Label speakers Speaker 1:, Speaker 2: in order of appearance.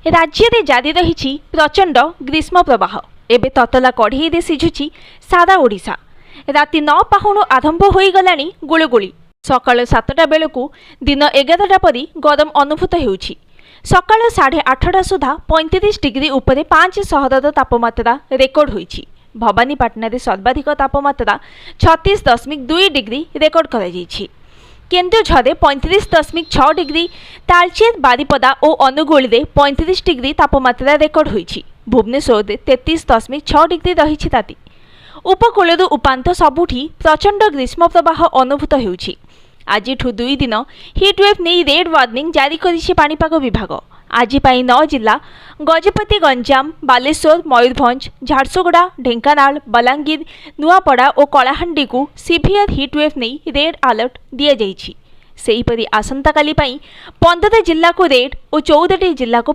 Speaker 1: राज्य में जारी रही प्रचंड ग्रीष्म प्रवाह। एबे ततला कढ़ई सिझुची सारा ओडिशा। राति 9 पाहुणु आरंभ हो गलानी गुळुगुळी। सकाळ 7टा बेलू दिन 11टा परी गरम अनुभूत होउछि। सकाळ 8:30 सुधा 35 डिग्री उपरे 5 सहरर तापमात्रा रेकर्ड होइछि। भवानीपाटना रे सर्वाधिक तापमात्रा 36.2 डिग्री रेकर्ड करा जाइछि। केन्दुझर 35.6 डिग्री, तालचेर, बारिपदा और अनुगुल 35 डिग्री तापमात्रा रेकर्ड होइछि। भुवनेश्वर 33.6 डिग्री रही ताती। उपकूल उपात सबुठी प्रचंड ग्रीष्म प्रवाह अनुभूत होउछि। आज 2 दिन हिटवेव नहीं रेड वार्निंग जारी करिछि पाणीपाग विभाग। आज 9 जिला गजपति, गंजाम, बालेश्वर, मयूरभंज, झारसुगुड़ा, ढेंकानाल, बलांगीर, नुआपड़ा और कलाहांडी को सीवियर हिटवेव नहीं रेड अलर्ट दिया जाइछि। सेहीपरि आसंता काली 15 जिला को रेड और 14 जिला को